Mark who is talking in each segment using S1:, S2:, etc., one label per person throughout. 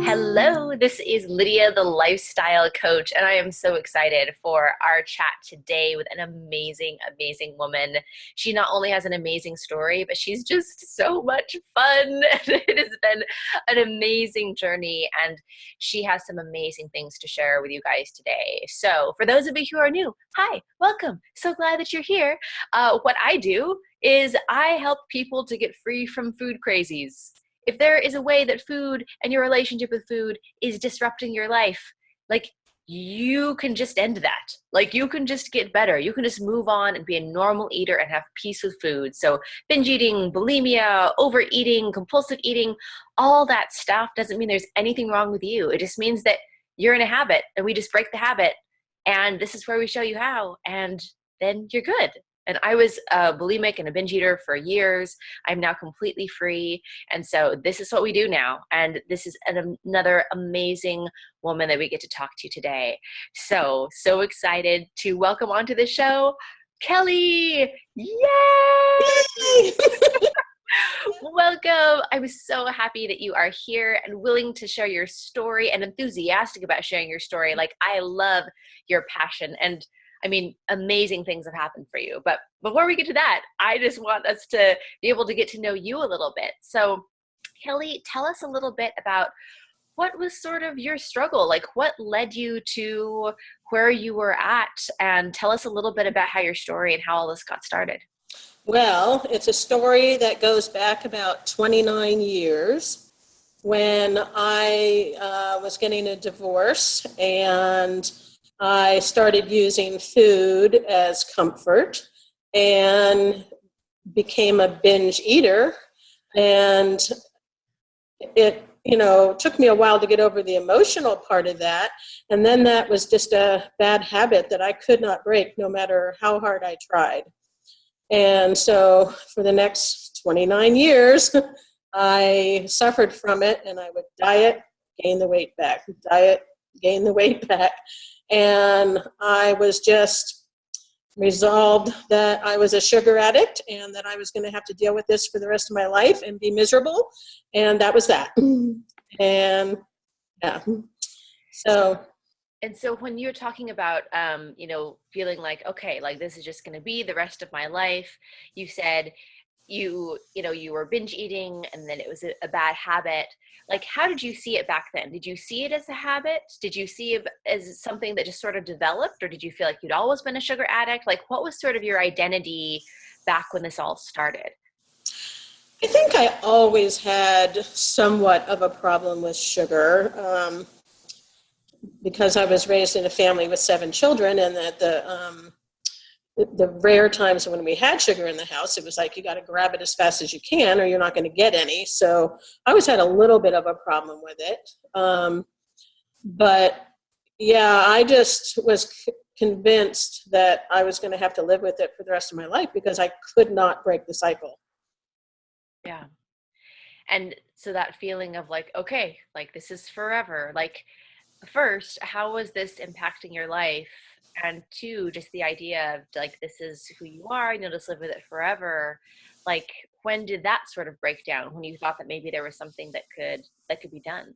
S1: Hello, this is Lydia, the lifestyle coach, and I am so excited for our chat today with an amazing, amazing woman. She not only has an amazing story, but she's just so much fun. It has been an amazing journey, and she has some amazing things to share with you guys today. So, for those of you who are new, hi, welcome. So glad that you're here. What I do is I help people to get free from food crazies. If there is a way that food and your relationship with food is disrupting your life, like you can just end that. Like you can just get better. You can just move on and be a normal eater and have peace with food. So binge eating, bulimia, overeating, compulsive eating, all that stuff doesn't mean there's anything wrong with you. It just means that you're in a habit and we just break the habit. And this is where we show you how. And then you're good. And I was a bulimic and a binge eater for years. I'm now completely free. And so this is what we do now. And this is another amazing woman that we get to talk to today. So excited to welcome onto the show, Kelly. Yay! Welcome. I'm so happy that you are here and willing to share your story and enthusiastic about sharing your story. Like I love your passion, and I mean, amazing things have happened for you. But before we get to that, I just want us to be able to get to know you a little bit. So Kelly, tell us a little bit about what was sort of your struggle? Like what led you to where you were at? And tell us a little bit about how your story and how all this got started.
S2: Well, it's a story that goes back about 29 years when I was getting a divorce, and I started using food as comfort and became a binge eater. And it, took me a while to get over the emotional part of that. And then that was just a bad habit that I could not break no matter how hard I tried. And so for the next 29 years, I suffered from it, and I would diet, gain the weight back, diet, gain the weight back. And I was just resolved that I was a sugar addict and that I was going to have to deal with this for the rest of my life and be miserable. And that was that. And yeah.
S1: And so when you're talking about, feeling like, okay, like this is just going to be the rest of my life, you said you were binge eating and then it was a bad habit. Like, how did you see it back then? Did you see it as a habit? Did you see it as something that just sort of developed, or did you feel like you'd always been a sugar addict? Like, what was sort of your identity back when this all started?
S2: I think I always had somewhat of a problem with sugar. Because I was raised in a family with 7 children, and that the rare times when we had sugar in the house, it was like, you got to grab it as fast as you can or you're not going to get any. So I always had a little bit of a problem with it. But yeah, I just was convinced that I was going to have to live with it for the rest of my life because I could not break the cycle.
S1: Yeah. And so that feeling of like, okay, like this is forever. Like, first, how was this impacting your life? And two, just the idea of like, this is who you are and you'll just live with it forever. Like, when did that sort of break down, when you thought that maybe there was something that could be done?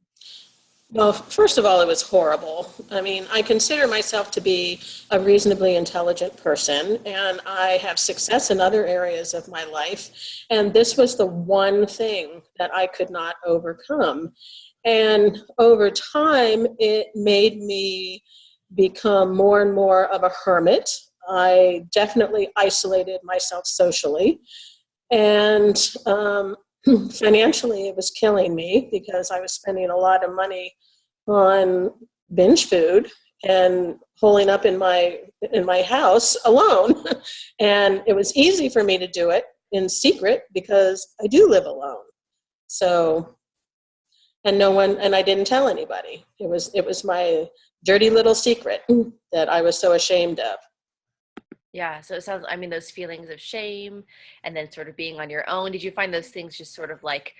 S2: Well, first of all, it was horrible. I mean, I consider myself to be a reasonably intelligent person, and I have success in other areas of my life. And this was the one thing that I could not overcome. And over time, it made me become more and more of a hermit. I definitely isolated myself socially. And financially, it was killing me because I was spending a lot of money on binge food and holing up in my house alone. And it was easy for me to do it in secret because I do live alone. So, and I didn't tell anybody. It was my dirty little secret that I was so ashamed of.
S1: Yeah. So it sounds, I mean, those feelings of shame and then sort of being on your own, did you find those things just sort of like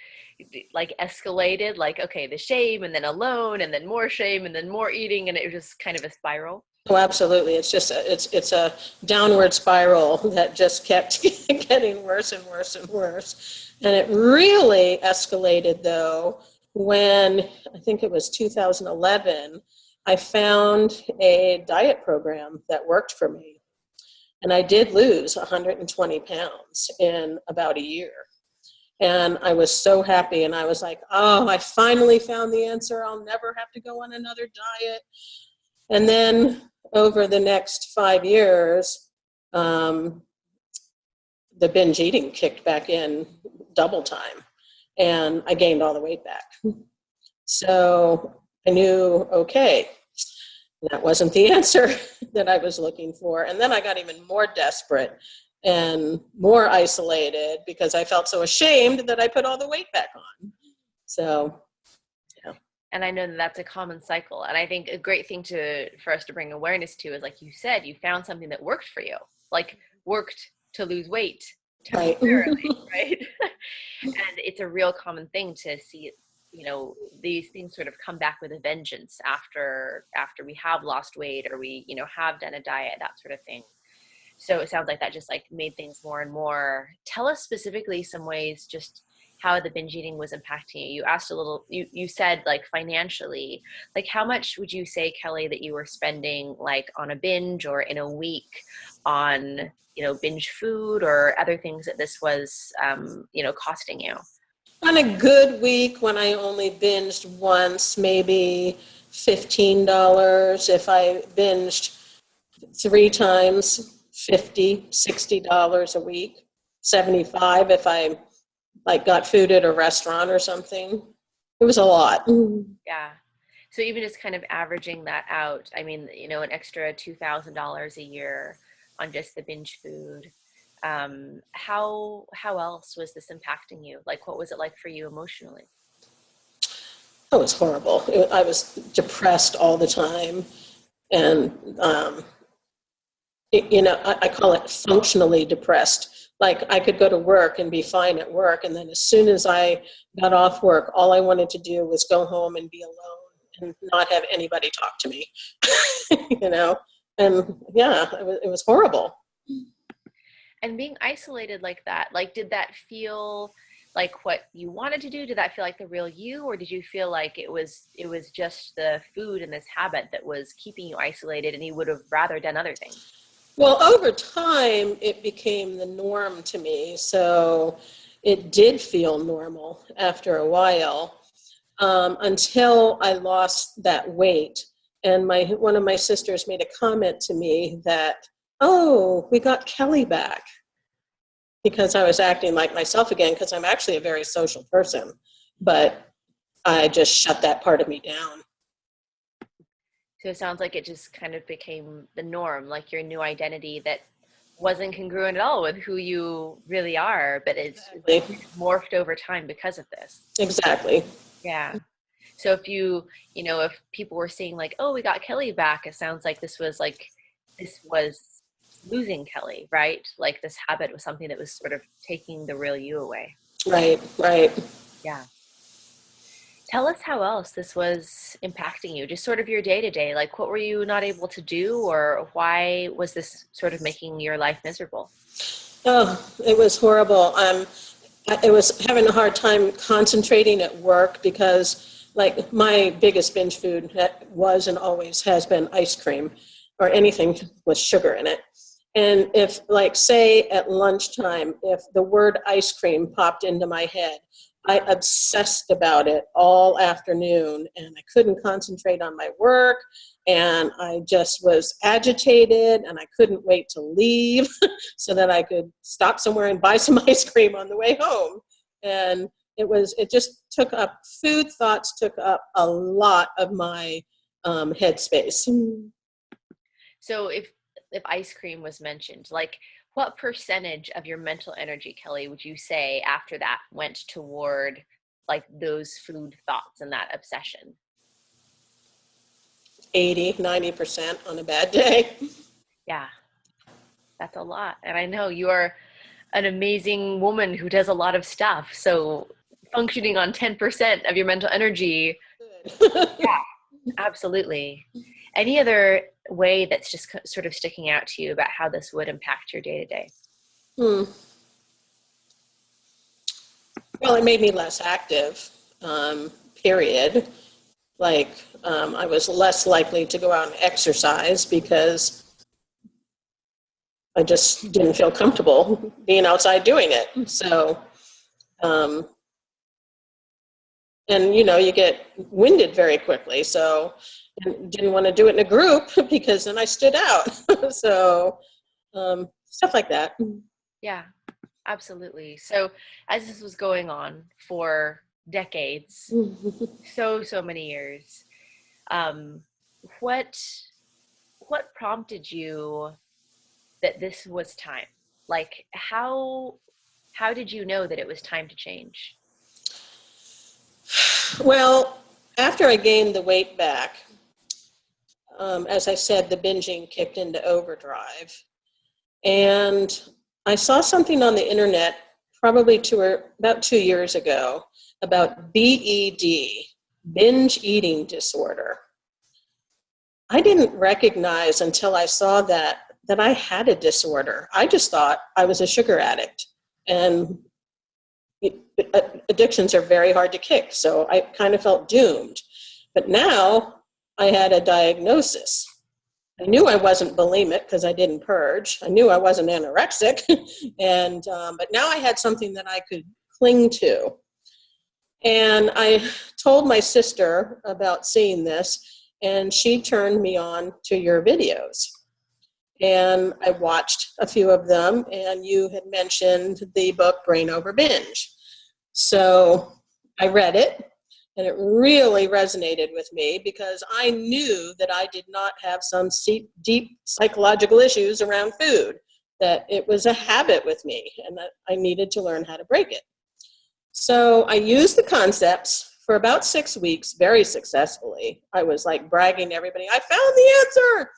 S1: escalated, like, okay, the shame and then alone and then more shame and then more eating, and it was just kind of a spiral?
S2: Oh, absolutely. It's a downward spiral that just kept getting worse and worse and worse. And it really escalated though when I think it was 2011, I found a diet program that worked for me. And I did lose 120 pounds in about a year. And I was so happy. And I was like, oh, I finally found the answer. I'll never have to go on another diet. And then over the next 5 years, um, the binge eating kicked back in double time. And I gained all the weight back. So I knew, okay, that wasn't the answer that I was looking for. And then I got even more desperate and more isolated because I felt so ashamed that I put all the weight back on. So, yeah.
S1: And I know that that's a common cycle. And I think a great thing for us to bring awareness to is, like you said, you found something that worked for you, like worked to lose weight temporarily, right? And it's a real common thing to see, these things sort of come back with a vengeance after we have lost weight, or we, have done a diet, that sort of thing. So it sounds like that just like made things more and more. Tell us specifically some ways just how the binge eating was impacting you. You asked a little, you said like financially, like how much would you say, Kelly, that you were spending like on a binge or in a week on, binge food or other things that this was, costing you?
S2: On a good week when I only binged once, maybe $15. If I binged 3 times, $50, $60 a week. 75 if I like got food at a restaurant or something. It was a lot.
S1: Yeah. So even just kind of averaging that out, I mean, an extra $2,000 a year on just the binge food. How else was this impacting you? Like, what was it like for you emotionally?
S2: It was horrible. I was depressed all the time. And, I call it functionally depressed. Like I could go to work and be fine at work. And then as soon as I got off work, all I wanted to do was go home and be alone and not have anybody talk to me, and yeah, it was horrible.
S1: And being isolated like that, like, did that feel like what you wanted to do? Did that feel like the real you, or did you feel like it was just the food and this habit that was keeping you isolated, and you would have rather done other things?
S2: Well, over time, it became the norm to me. So it did feel normal after a while, until I lost that weight. And one of my sisters made a comment to me that, oh, we got Kelly back, because I was acting like myself again, because I'm actually a very social person. But I just shut that part of me down.
S1: So it sounds like it just kind of became the norm, like your new identity that wasn't congruent at all with who you really are, but it's
S2: Exactly.
S1: morphed over time because of this.
S2: Exactly.
S1: Yeah. So if people were saying like, oh, we got Kelly back, it sounds like this was losing Kelly, right? Like this habit was something that was sort of taking the real you away.
S2: Right, right.
S1: Yeah. Tell us how else this was impacting you, just sort of your day to day. Like, what were you not able to do, or why was this sort of making your life miserable?
S2: Oh, it was horrible. I was having a hard time concentrating at work because, like, my biggest binge food was and always has been ice cream or anything with sugar in it. And if, like, say at lunchtime, if the word ice cream popped into my head, I obsessed about it all afternoon, and I couldn't concentrate on my work, and I just was agitated, and I couldn't wait to leave so that I could stop somewhere and buy some ice cream on the way home. And it just took up, food thoughts took up a lot of my headspace.
S1: So if ice cream was mentioned, like what percentage of your mental energy, Kelly, would you say after that went toward like those food thoughts and that obsession?
S2: 80, 90% on a bad day.
S1: Yeah, that's a lot. And I know you're an amazing woman who does a lot of stuff. So functioning on 10% of your mental energy,
S2: Good.
S1: yeah, absolutely. Any other way that's just sort of sticking out to you about how this would impact your day to day?
S2: Well, it made me less active, period. Like, I was less likely to go out and exercise because I just didn't feel comfortable being outside doing it. So, um, and you get winded very quickly. So, and didn't want to do it in a group because then I stood out. So, stuff like that.
S1: Yeah, absolutely. So as this was going on for decades, so many years, um, what prompted you that this was time? Like how did you know that it was time to change?
S2: Well, after I gained the weight back, as I said, the binging kicked into overdrive. And I saw something on the internet probably about 2 years ago about BED, binge eating disorder. I didn't recognize until I saw that I had a disorder. I just thought I was a sugar addict. And addictions are very hard to kick, so I kind of felt doomed. But now I had a diagnosis. I knew I wasn't bulimic because I didn't purge. I knew I wasn't anorexic, and but now I had something that I could cling to. And I told my sister about seeing this, and she turned me on to your videos. And I watched a few of them, and you had mentioned the book Brain Over Binge. So I read it, and it really resonated with me because I knew that I did not have some deep psychological issues around food, that it was a habit with me, and that I needed to learn how to break it. So I used the concepts for about 6 weeks very successfully. I was like bragging to everybody, I found the answer.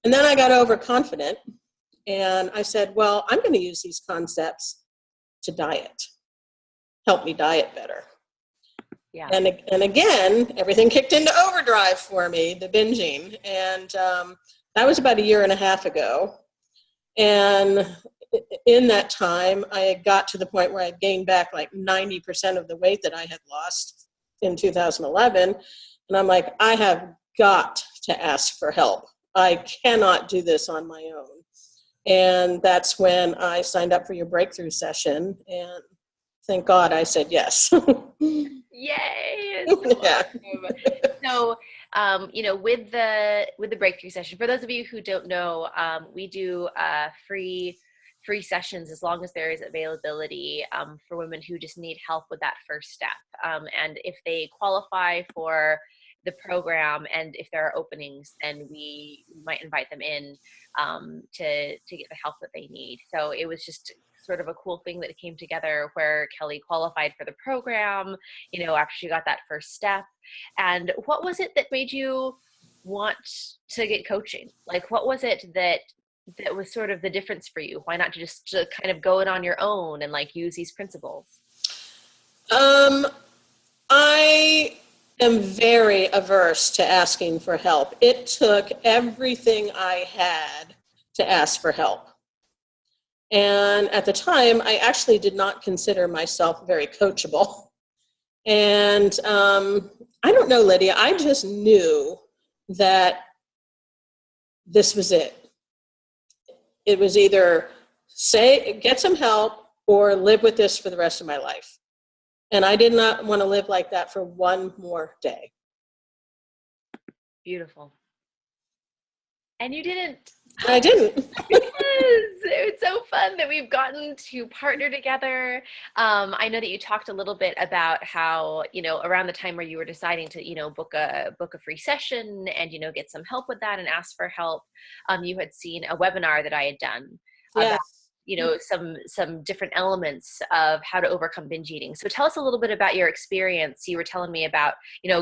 S2: And then I got overconfident, and I said, well, I'm going to use these concepts to diet, help me diet better.
S1: Yeah.
S2: And again, everything kicked into overdrive for me, the binging. And that was about 1.5 years ago. And in that time, I got to the point where I gained back like 90% of the weight that I had lost in 2011. And I'm like, I have got to ask for help. I cannot do this on my own. And that's when I signed up for your breakthrough session. And thank God I said yes.
S1: Yay! So
S2: Yeah.
S1: awesome. So, with the breakthrough session, for those of you who don't know, we do free sessions as long as there is availability for women who just need help with that first step. And if they qualify for the program, and if there are openings, then we might invite them in to get the help that they need. So it was just sort of a cool thing that came together where Kelly qualified for the program, after she got that first step. And what was it that made you want to get coaching? Like, what was it that was sort of the difference for you? Why not just to kind of go it on your own and like use these principles?
S2: I am very averse to asking for help. It took everything I had to ask for help. And at the time, I actually did not consider myself very coachable. And I don't know, Lydia, I just knew that this was it. It was either get some help or live with this for the rest of my life. And I did not want to live like that for one more day.
S1: Beautiful. And you didn't.
S2: I didn't.
S1: It's so fun that we've gotten to partner together. I know that you talked a little bit about how, around the time where you were deciding to, book a free session and, get some help with that and ask for help. You had seen a webinar that I had done about, some different elements of how to overcome binge eating. So tell us a little bit about your experience. You were telling me about,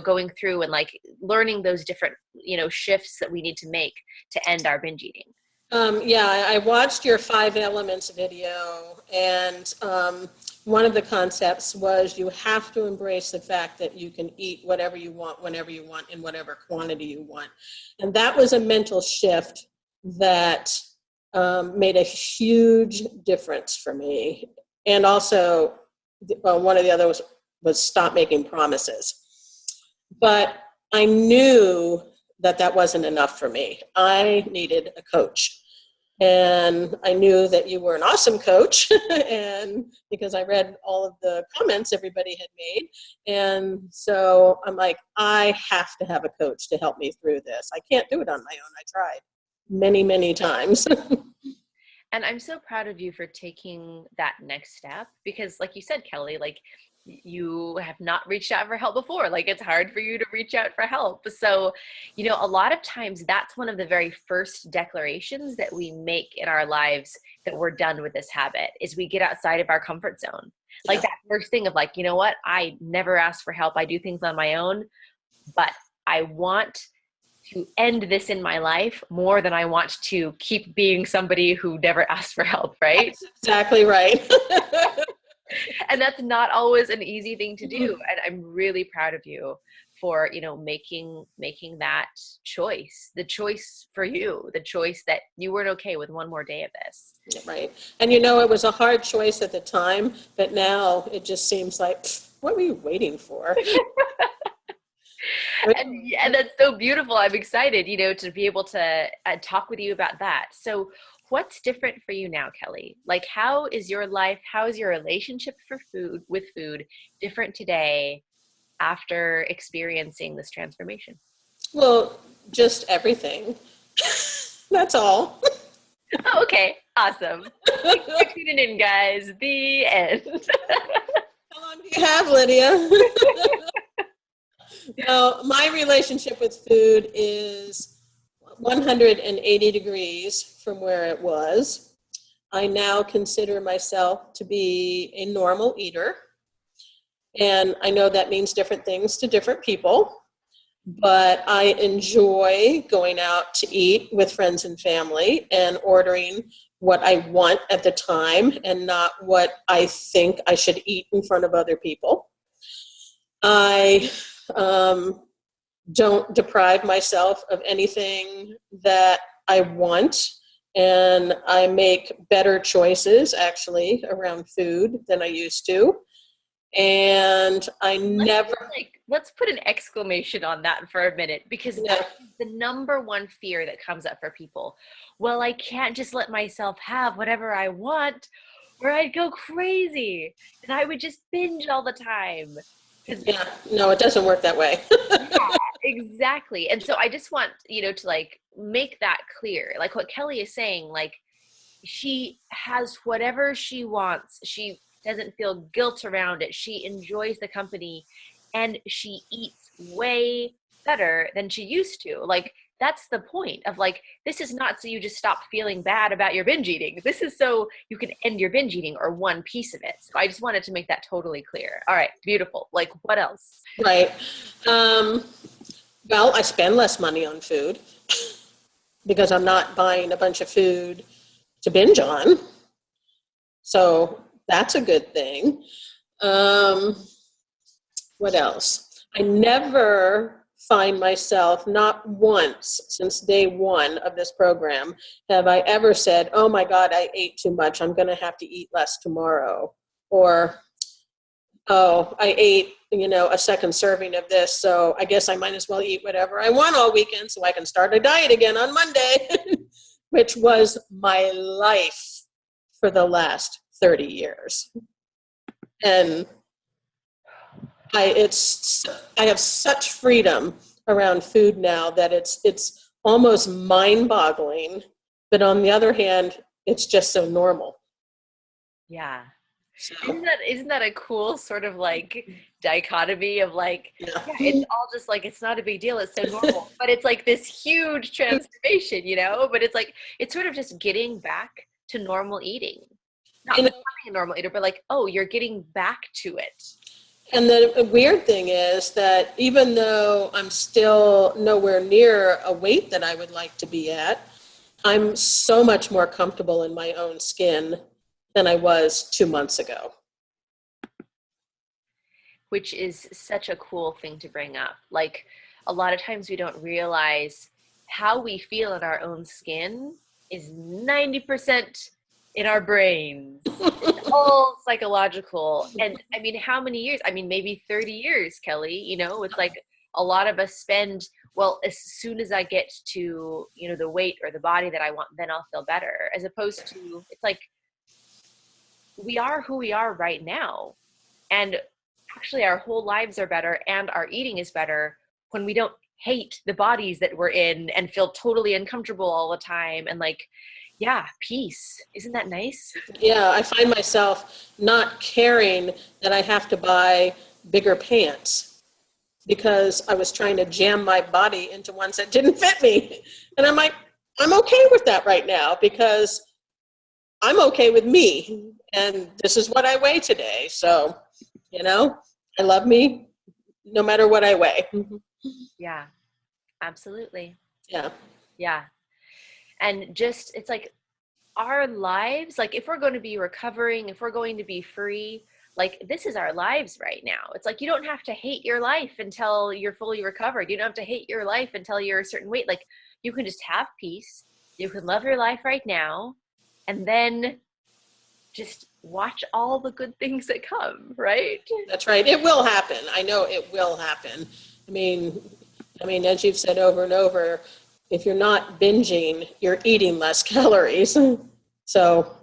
S1: going through and like learning those different, shifts that we need to make to end our binge eating.
S2: Yeah, I watched your 5 elements video, and one of the concepts was you have to embrace the fact that you can eat whatever you want, whenever you want, in whatever quantity you want. And that was a mental shift that made a huge difference for me. And also, one of the others was stop making promises. But I knew that that wasn't enough for me. I needed a coach. And I knew that you were an awesome coach, and because I read all of the comments everybody had made. And so I'm like, I have to have a coach to help me through this. I can't do it on my own. I tried many, many times.
S1: And I'm so proud of you for taking that next step because, like you said, Kelly, like you have not reached out for help before. Like it's hard for you to reach out for help. So, a lot of times that's one of the very first declarations that we make in our lives that we're done with this habit is we get outside of our comfort zone. Like that first thing of like, you know what? I never ask for help. I do things on my own, but I want to end this in my life more than I want to keep being somebody who never asked for help, right?
S2: That's exactly right.
S1: And that's not always an easy thing to do. And I'm really proud of you for, making that choice, the choice for you, the choice that you weren't okay with one more day of this.
S2: Right. And it was a hard choice at the time, but now it just seems like, what were you waiting for?
S1: And that's so beautiful. I'm excited, to be able to talk with you about that. So what's different for you now, Kelly? Like, how is your life, how is your relationship with food different today after experiencing this transformation?
S2: Well, just everything. That's all.
S1: Oh, okay. Awesome. Thanks for tuning in, guys. The end.
S2: How long do you have, Lydia? Now, my relationship with food is 180 degrees from where it was. I now consider myself to be a normal eater. And I know that means different things to different people, but I enjoy going out to eat with friends and family and ordering what I want at the time and not what I think I should eat in front of other people. I don't deprive myself of anything that I want, and I make better choices actually around food than I used to. And I never
S1: let's put an exclamation on that for a minute, because
S2: yeah.
S1: that's the number one fear that comes up for people. Well, I can't just let myself have whatever I want or I'd go crazy and I would just binge all the time.
S2: Yeah, no, it doesn't work that way.
S1: Yeah, exactly. And so I just want, to like make that clear. Like what Kelly is saying, like she has whatever she wants. She doesn't feel guilt around it. She enjoys the company and she eats way better than she used to. Like that's the point of like, this is not so you just stop feeling bad about your binge eating. This is so you can end your binge eating or one piece of it. So I just wanted to make that totally clear. All right, beautiful. Like what else?
S2: Right. Well, I spend less money on food because I'm not buying a bunch of food to binge on. So that's a good thing. What else? I never find myself, not once since day one of this program, have I ever said, oh my God, I ate too much. I'm going to have to eat less tomorrow. Or, oh, I ate, a second serving of this, so I guess I might as well eat whatever I want all weekend so I can start a diet again on Monday, which was my life for the last 30 years. And I have such freedom around food now that it's almost mind-boggling. But on the other hand, it's just so normal.
S1: Yeah.
S2: So,
S1: Isn't that a cool sort of like dichotomy of like,
S2: yeah,
S1: it's all just like, it's not a big deal. It's so normal, but it's like this huge transformation, but it's like, it's sort of just getting back to normal eating. Not becoming a normal eater, but like, oh, you're getting back to it.
S2: And the weird thing is that even though I'm still nowhere near a weight that I would like to be at, I'm so much more comfortable in my own skin than I was 2 months ago.
S1: Which is such a cool thing to bring up. Like, a lot of times we don't realize how we feel in our own skin is 90% in our brains. It's all psychological. And I mean, how many years? I mean, maybe 30 years, Kelly, it's like a lot of us spend, well, as soon as I get to, the weight or the body that I want, then I'll feel better. As opposed to, it's like, we are who we are right now. And actually our whole lives are better and our eating is better when we don't hate the bodies that we're in and feel totally uncomfortable all the time. And like, yeah, peace. Isn't that nice?
S2: Yeah, I find myself not caring that I have to buy bigger pants because I was trying to jam my body into ones that didn't fit me. And I'm like, I'm okay with that right now because I'm okay with me. And this is what I weigh today. So, I love me no matter what I weigh.
S1: Yeah, absolutely.
S2: Yeah.
S1: Yeah. And just, it's like our lives, like if we're going to be recovering, if we're going to be free, like this is our lives right now. It's like you don't have to hate your life until you're fully recovered. You don't have to hate your life until you're a certain weight. Like you can just have peace. You can love your life right now. And then just watch all the good things that come, right?
S2: That's right. It will happen. I know it will happen. I mean, as you've said over and over, if you're not binging, you're eating less calories. So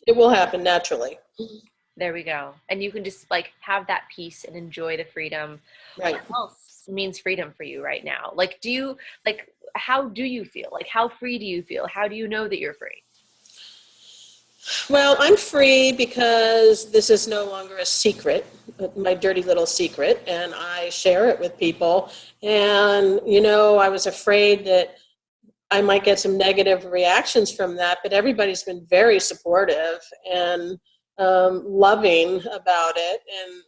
S2: it will happen naturally.
S1: There we go. And you can just like have that peace and enjoy the freedom.
S2: Right.
S1: What else means freedom for you right now? Like, how do you feel? Like, how free do you feel? How do you know that you're free?
S2: Well, I'm free because this is no longer a secret, my dirty little secret, and I share it with people. And, I was afraid that I might get some negative reactions from that, but everybody's been very supportive and loving about it. And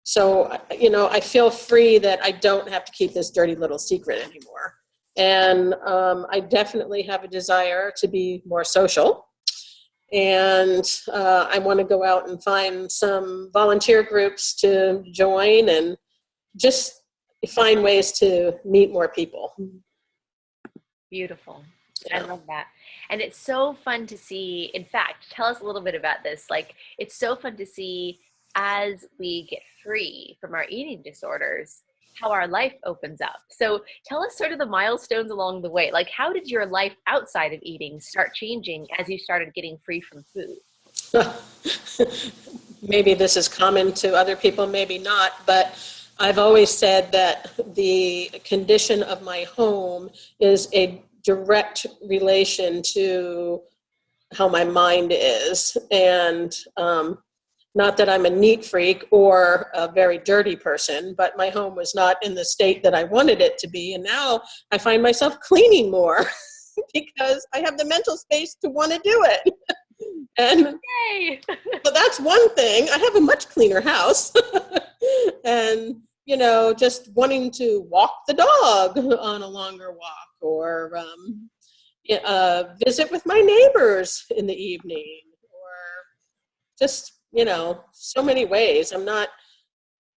S2: so, I feel free that I don't have to keep this dirty little secret anymore. And I definitely have a desire to be more social. And I want to go out and find some volunteer groups to join and just find ways to meet more people.
S1: Beautiful.
S2: Yeah.
S1: I love that. And it's so fun to see. In fact, tell us a little bit about this. Like, it's so fun to see as we get free from our eating disorders, how our life opens up. So tell us sort of the milestones along the way. Like, how did your life outside of eating start changing as you started getting free from food?
S2: Maybe this is common to other people, maybe not, but I've always said that the condition of my home is a direct relation to how my mind is. And not that I'm a neat freak or a very dirty person, but my home was not in the state that I wanted it to be. And now I find myself cleaning more because I have the mental space to want to do it. And
S1: Yay!
S2: so that's one thing. I have a much cleaner house. And, just wanting to walk the dog on a longer walk or visit with my neighbors in the evening or just, so many ways. I'm not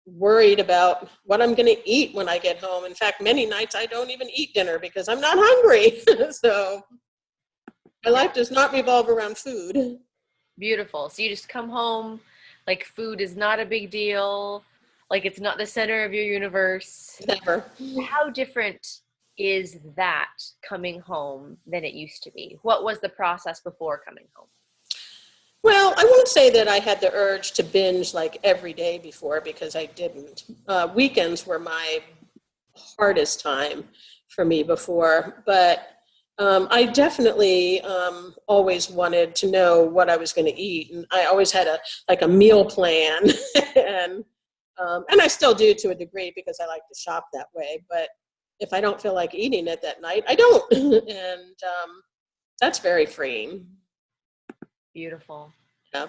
S2: worried about what I'm going to eat when I get home. In fact, many nights I don't even eat dinner because I'm not hungry. So my life does not revolve around food.
S1: Beautiful. So you just come home, like food is not a big deal. Like it's not the center of your universe.
S2: Never.
S1: How different is that coming home than it used to be? What was the process before coming home?
S2: Well, I won't say that I had the urge to binge like every day before because I didn't. Weekends were my hardest time for me before, but I definitely always wanted to know what I was going to eat, and I always had a meal plan, and I still do to a degree because I like to shop that way. But if I don't feel like eating it that night, I don't, and that's very freeing.
S1: Beautiful.
S2: Yeah.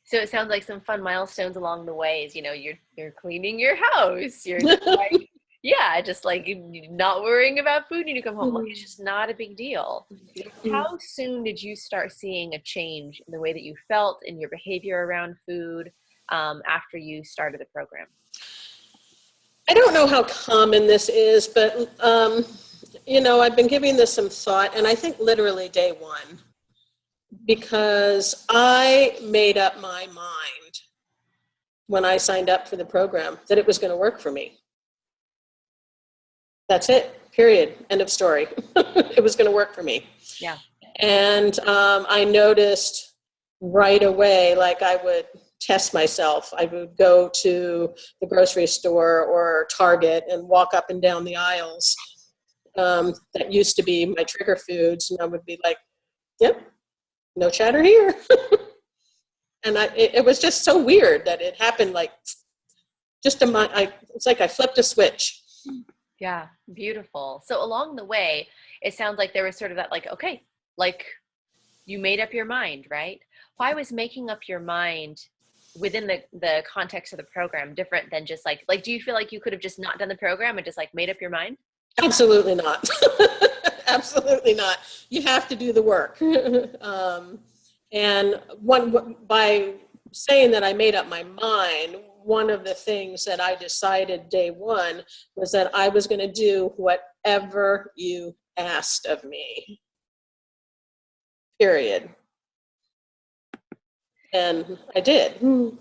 S1: So it sounds like some fun milestones along the ways. You're cleaning your house. You're like Yeah, just like not worrying about food when you come home. Like it's
S2: Mhm.
S1: just not a big deal.
S2: Mhm.
S1: How soon did you start seeing a change in the way that you felt in your behavior around food after you started the program?
S2: I don't know how common this is, but I've been giving this some thought, and I think literally day one, because I made up my mind when I signed up for the program that it was going to work for me. That's it, period. End of story. It was going to work for me.
S1: Yeah.
S2: And I noticed right away, like I would test myself. I would go to the grocery store or Target and walk up and down the aisles that used to be my trigger foods. And I would be like, yep, no chatter here. And it was just so weird that it happened like just it's like I flipped a switch.
S1: Yeah, beautiful. So along the way, it sounds like there was sort of that like, okay, like you made up your mind, right? Why was making up your mind within the context of the program different than just like do you feel like you could have just not done the program and just like made up your mind?
S2: Absolutely not. Absolutely not. You have to do the work. And by saying that I made up my mind, one of the things that I decided day one was that I was going to do whatever you asked of me, period. And I did.
S1: And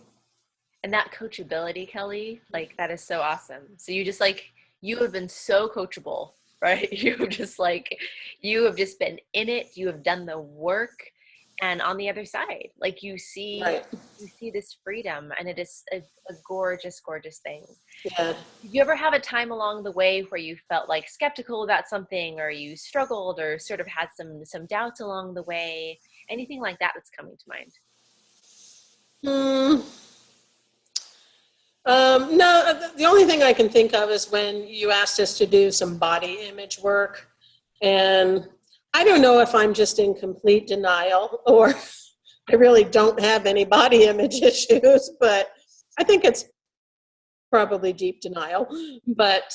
S1: that coachability, Kelly, like that is so awesome. So you just like you have been so coachable, right? You have just been in it, you have done the work, and on the other side, like
S2: Right.
S1: you see this freedom, and it is a gorgeous, gorgeous thing.
S2: Yeah.
S1: Did you ever have a time along the way where you felt like skeptical about something, or you struggled, or sort of had some doubts along the way? Anything like that that's coming to mind?
S2: Hmm. No, the only thing I can think of is when you asked us to do some body image work. And I don't know if I'm just in complete denial or I really don't have any body image issues, but I think it's probably deep denial. But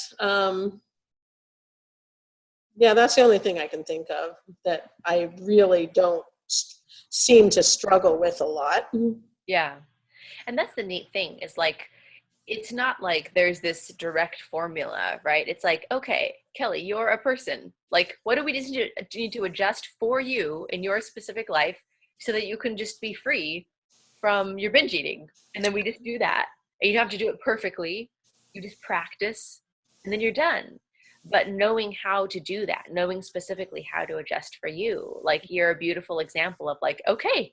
S2: yeah, that's the only thing I can think of that I really don't seem to struggle with a lot.
S1: Yeah. And that's the neat thing is like it's not like there's this direct formula, right? It's like, okay, Kelly, you're a person. Like, what do we need to adjust for you in your specific life so that you can just be free from your binge eating? And then we just do that. And you don't have to do it perfectly. You just practice and then you're done. But knowing how to do that, knowing specifically how to adjust for you, like you're a beautiful example of like, okay,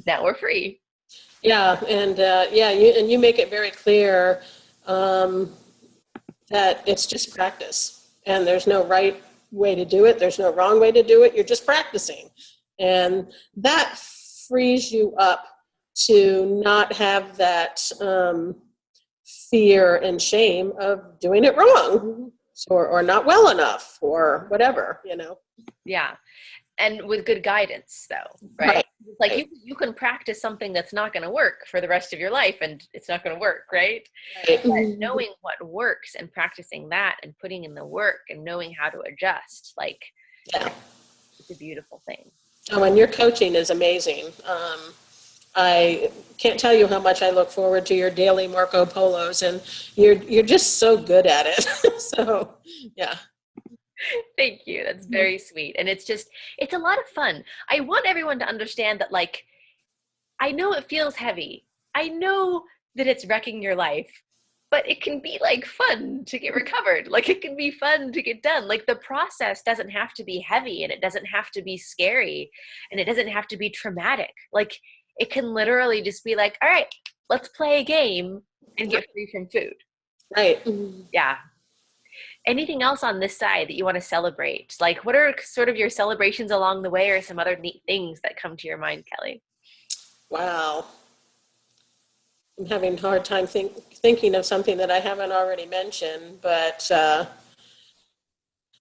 S1: now we're free.
S2: Yeah, and you make it very clear um, that it's just practice, and there's no right way to do it. There's no wrong way to do it. You're just practicing, and that frees you up to not have that fear and shame of doing it wrong, or not well enough, or whatever.
S1: Yeah. And with good guidance though, right?
S2: Right.
S1: Like
S2: Right.
S1: you can practice something that's not going to work for the rest of your life and it's not going to work, right?
S2: Right.
S1: But knowing what works and practicing that and putting in the work and knowing how to adjust, like
S2: Yeah.
S1: it's a beautiful thing.
S2: Oh, and your coaching is amazing. I can't tell you how much I look forward to your daily Marco Polos, and you're just so good at it. So, yeah.
S1: Thank you. That's very sweet. And it's a lot of fun. I want everyone to understand that like I know it feels heavy. I know that it's wrecking your life, but it can be like fun to get recovered. Like it can be fun to get done. Like the process doesn't have to be heavy and it doesn't have to be scary and it doesn't have to be traumatic. Like it can literally just be like, all right, let's play a game and get free from food.
S2: Right.
S1: Yeah. Anything else on this side that you want to celebrate? Like what are sort of your celebrations along the way or some other neat things that come to your mind, Kelly?
S2: Wow. I'm having a hard time thinking of something that I haven't already mentioned, but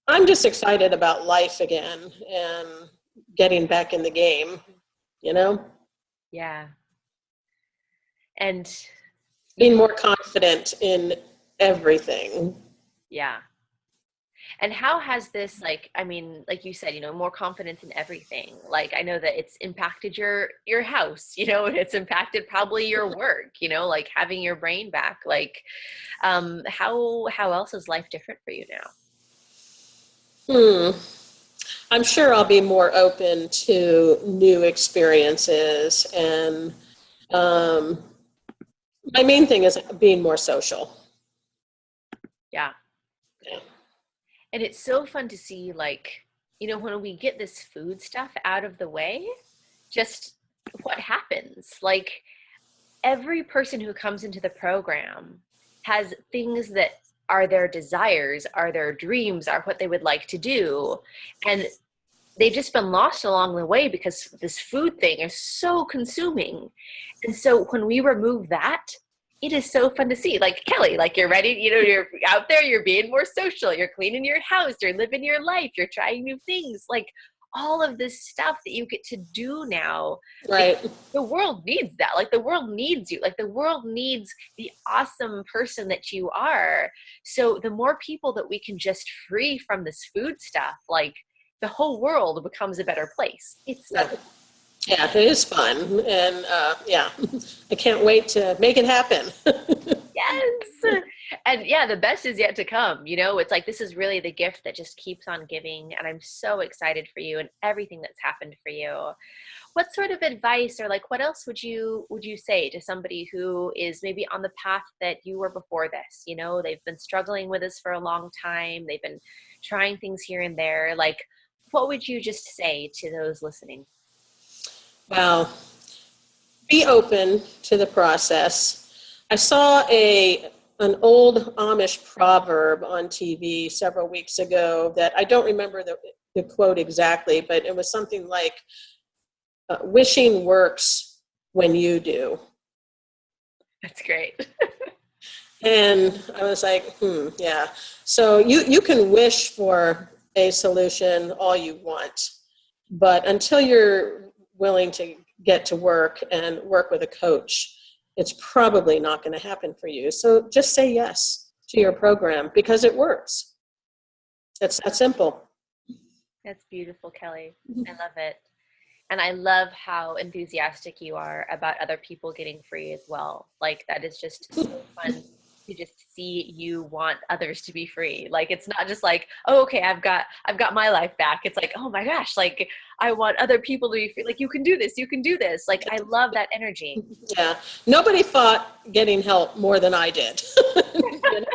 S2: I'm just excited about life again and getting back in the game, you know,
S1: Yeah. And you
S2: being
S1: know,
S2: more confident in everything.
S1: Yeah. And how has this, like, I mean, like you said, more confidence in everything. Like, I know that it's impacted your house, and it's impacted probably your work, like having your brain back. Like, how else is life different for you now?
S2: Hmm. I'm sure I'll be more open to new experiences, and um, my main thing is being more social.
S1: Yeah.
S2: Yeah.
S1: And it's so fun to see, like, when we get this food stuff out of the way, just what happens. Like, every person who comes into the program has things that are their desires, are their dreams, are what they would like to do. And they've just been lost along the way because this food thing is so consuming. And so when we remove that, it is so fun to see. Like, Kelly, like, you're ready, you're out there, you're being more social, you're cleaning your house, you're living your life, you're trying new things. Like, all of this stuff that you get to do now. Like,
S2: Right.
S1: the world needs that. Like, the world needs you. Like, the world needs the awesome person that you are. So the more people that we can just free from this food stuff, like, the whole world becomes a better place. It's so
S2: Yeah. Yeah, it is fun. And yeah, I can't wait to make it happen.
S1: yes. And yeah, the best is yet to come. It's like, this is really the gift that just keeps on giving. And I'm so excited for you and everything that's happened for you. What sort of advice, or like, what else would you say to somebody who is maybe on the path that you were before this? They've been struggling with this for a long time. They've been trying things here and there. Like, what would you just say to those listening?
S2: Wow. Be open to the process. I saw an old Amish proverb on TV several weeks ago that I don't remember the quote exactly, but it was something like, wishing works when you do.
S1: That's great.
S2: And I was like, yeah. So you can wish for a solution all you want, but until you're willing to get to work and work with a coach, it's probably not going to happen for you. So just say yes to your program because it works. It's that simple.
S1: That's beautiful, Kelly. I love it. And I love how enthusiastic you are about other people getting free as well. Like, that is just so fun to just see you want others to be free. Like, it's not just like, oh, okay, I've got my life back. It's like, oh my gosh, like, I want other people to be free. Like, you can do this, you can do this. Like, I love that energy.
S2: Yeah. Nobody fought getting help more than I did. You know,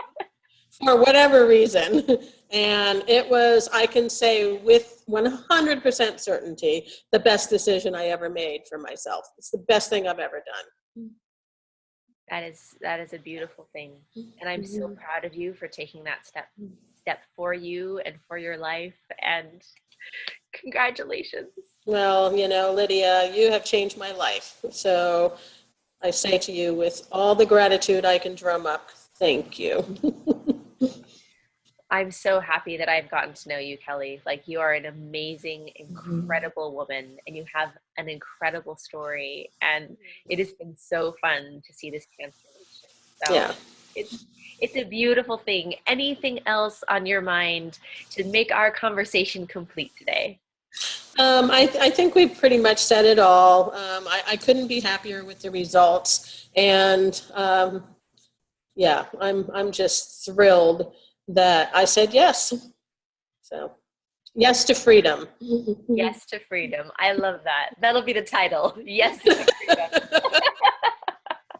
S2: for whatever reason. And it was, I can say with 100% certainty, the best decision I ever made for myself. It's the best thing I've ever done.
S1: That is a beautiful thing. And I'm so proud of you for taking that step for you and for your life. And congratulations.
S2: Well, Lydia, you have changed my life. So I say to you with all the gratitude I can drum up, thank you.
S1: I'm so happy that I've gotten to know you, Kelly. Like, you are an amazing, incredible woman, and you have an incredible story. And it has been so fun to see this transformation. So
S2: Yeah.
S1: it's a beautiful thing. Anything else on your mind to make our conversation complete today?
S2: I think we've pretty much said it all. I couldn't be happier with the results. And yeah, I'm just thrilled that I said yes. So, yes to freedom.
S1: Yes to freedom. I love that. That'll be the title. Yes to freedom.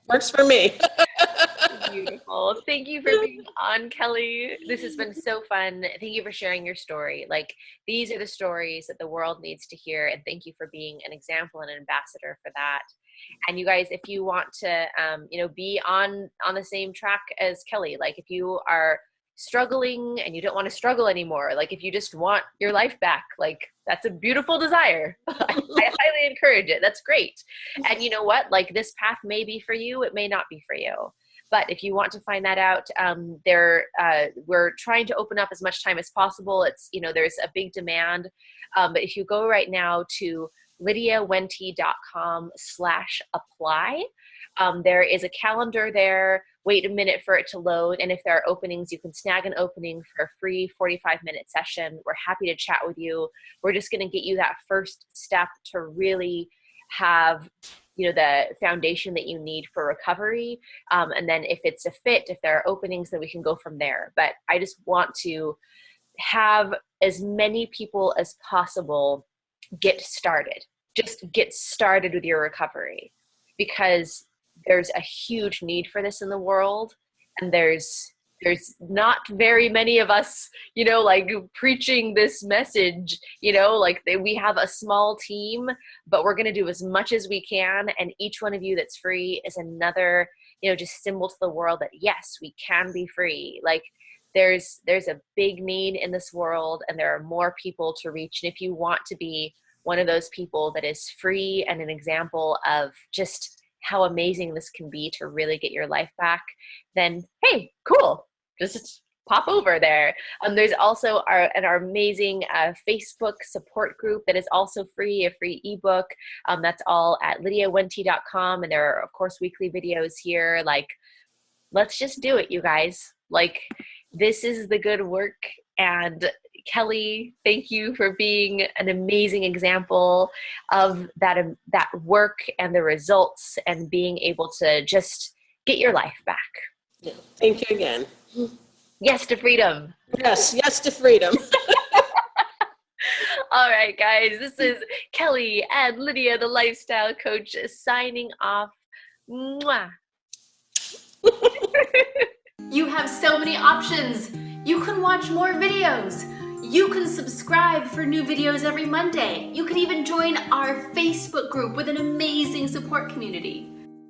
S2: Works for me.
S1: Beautiful. Thank you for being on, Kelly. This has been so fun. Thank you for sharing your story. Like, these are the stories that the world needs to hear. And thank you for being an example and an ambassador for that. And you guys, if you want to, be on the same track as Kelly, like, if you are struggling and you don't want to struggle anymore, like, if you just want your life back, like, that's a beautiful desire. I highly encourage it. That's great. And you know what? Like, this path may be for you. It may not be for you. But if you want to find that out, we're trying to open up as much time as possible. It's, there's a big demand. But if you go right now to lydiawenti.com/apply. There is a calendar there. Wait a minute for it to load. And if there are openings, you can snag an opening for a free 45-minute session. We're happy to chat with you. We're just going to get you that first step to really have, the foundation that you need for recovery. And then if it's a fit, if there are openings, then we can go from there. But I just want to have as many people as possible get started. Just get started with your recovery, because there's a huge need for this in the world, and there's not very many of us, preaching this message, we have a small team, but we're going to do as much as we can. And each one of you that's free is another, just symbol to the world that yes, we can be free. Like there's a big need in this world, and there are more people to reach. And if you want to be one of those people that is free and an example of just how amazing this can be to really get your life back, then hey, cool. Just pop over there. There's also our amazing Facebook support group that is also free, a free ebook. That's all at lydiawenti.com. And there are, of course, weekly videos here. Like, let's just do it, you guys. Like, this is the good work. And Kelly, thank you for being an amazing example of that work and the results, and being able to just get your life back.
S2: Yeah. Thank you again.
S1: Yes to freedom.
S2: Yes to freedom.
S1: All right, guys, this is Kelly and Lydia, the lifestyle coach, signing off. Mwah. You have so many options. You can watch more videos. You can subscribe for new videos every Monday. You can even join our Facebook group with an amazing support community.